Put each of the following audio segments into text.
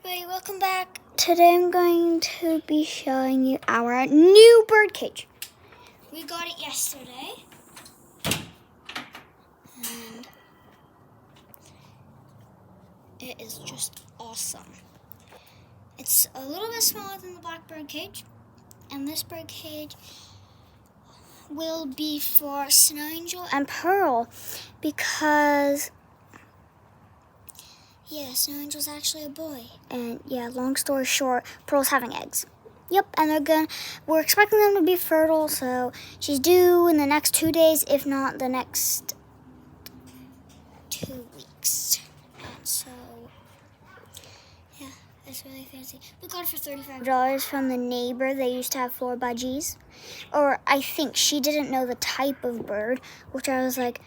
everybody, welcome back. Today I'm going to be showing you our new birdcage. We got it yesterday. And it is just awesome. It's a little bit smaller than the black birdcage. And this birdcage will be for Snow Angel and Pearl because Snow Angel's actually a boy. And long story short, Pearl's having eggs. Yep, and we're expecting them to be fertile, so she's due in the next 2 days, if not the next 2 weeks. And so, it's really fancy. We got it for $35 from the neighbor. They used to have 4 budgies. Or I think she didn't know the type of bird, which I was like,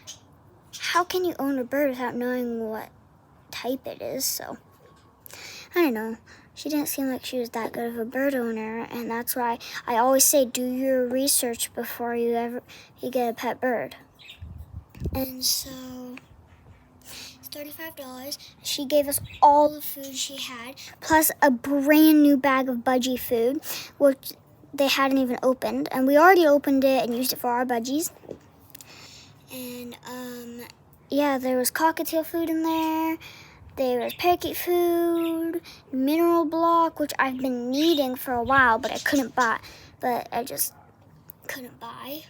how can you own a bird without knowing what type it is? So I don't know, she didn't seem like she was that good of a bird owner, and that's why I always say do your research before you get a pet bird. And so it's $35. She gave us all the food she had, plus a brand new bag of budgie food, which they hadn't even opened, and we already opened it and used it for our budgies. And there was cockatiel food in there. There was parakeet food, mineral block, which I've been needing for a while, but I just couldn't buy.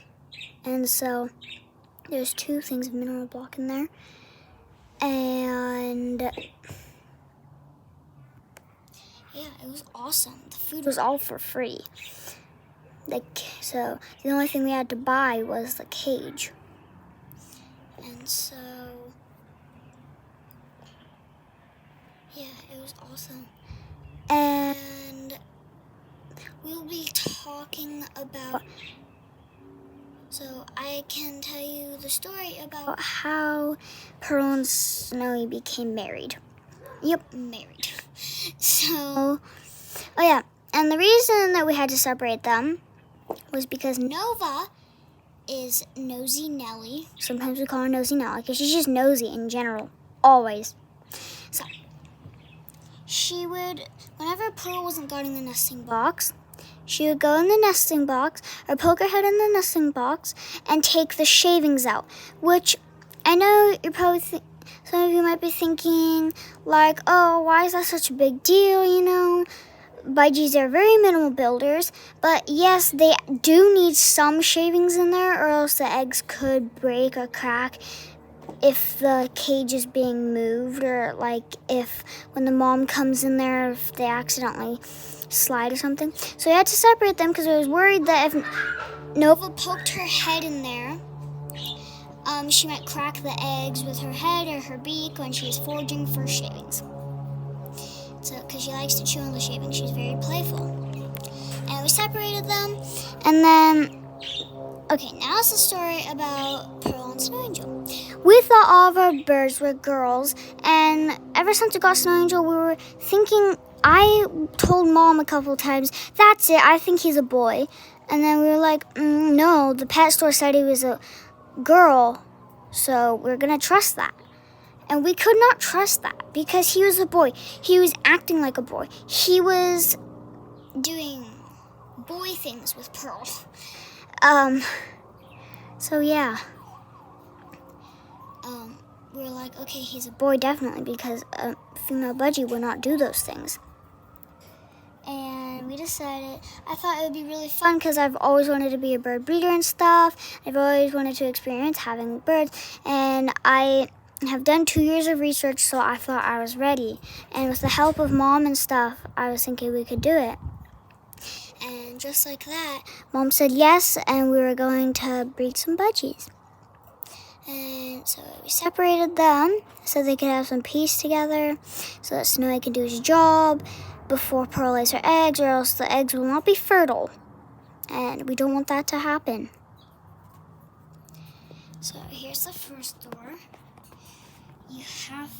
And so there's 2 things of mineral block in there. And it was awesome. The food was all for free. So the only thing we had to buy was the cage. And so it was awesome. And we'll be talking about, so I can tell you the story about how Pearl and Snowy became married. Yep, married. So, and the reason that we had to separate them was because Nova is Nosy Nelly. Sometimes we call her Nosy Nelly because she's just nosy in general, always. So she would, whenever Pearl wasn't guarding the nesting box, she would go in the nesting box or poke her head in the nesting box and take the shavings out, which I know you're probably some of you might be thinking like, oh, why is that such a big deal, Budgies are very minimal builders, but yes, they do need some shavings in there, or else the eggs could break or crack if the cage is being moved, or like if when the mom comes in there, if they accidentally slide or something. So we had to separate them because I was worried that if Nova poked her head in there, she might crack the eggs with her head or her beak when she's foraging for shavings. So, because she likes to chew on the shavings, she's very playful. And we separated them, and then, now it's the story about Pearl and Snow Angel. We thought all of our birds were girls, and ever since we got Snow Angel, we were thinking, I told Mom a couple times, that's it, I think he's a boy. And then we were like, no, the pet store said he was a girl, so we're going to trust that. And we could not trust that because he was a boy. He was acting like a boy. He was doing boy things with Pearl. We were like, okay, he's a boy definitely because a female budgie would not do those things. And we decided, I thought it would be really fun because I've always wanted to be a bird breeder and stuff. I've always wanted to experience having birds. And I have done 2 years of research, so I thought I was ready. And with the help of Mom and stuff, I was thinking we could do it. And just like that, Mom said yes, and we were going to breed some budgies. And so we separated them so they could have some peace together, so that Snowy could do his job before Pearl lays her eggs, or else the eggs will not be fertile. And we don't want that to happen. So here's the first door. You have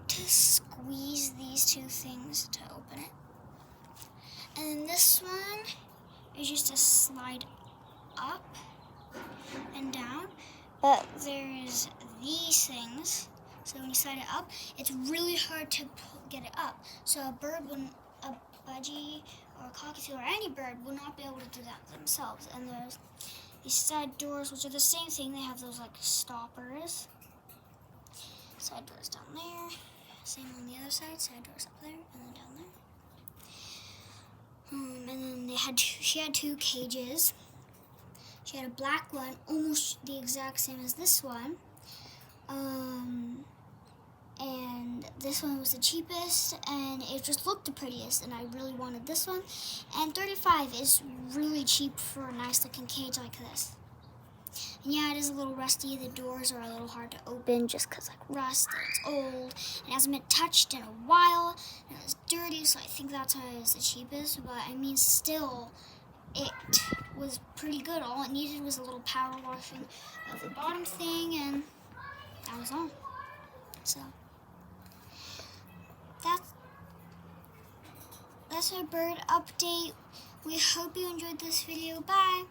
to squeeze these 2 things to open it. And this one is just to slide up and down. But there's these things So when you slide it up, it's really hard to get it up. So a budgie or a cockatiel or any bird will not be able to do that themselves. And there's these side doors, which are the same thing. They have those like stoppers. Side doors down there. Same on the other side. Side doors up there and then down there. And then she had two cages. She had a black one, almost the exact same as this one. And this one was the cheapest, and it just looked the prettiest, and I really wanted this one. And $35 is really cheap for a nice looking cage like this. And yeah, it is a little rusty. The doors are a little hard to open just because like rust, and it's old, and it hasn't been touched in a while, and it's dirty, so I think that's why it's the cheapest. But I mean, still, it was pretty good. All it needed was a little power washing of the bottom thing, and that was all. So that's our bird update. We hope you enjoyed this video. Bye.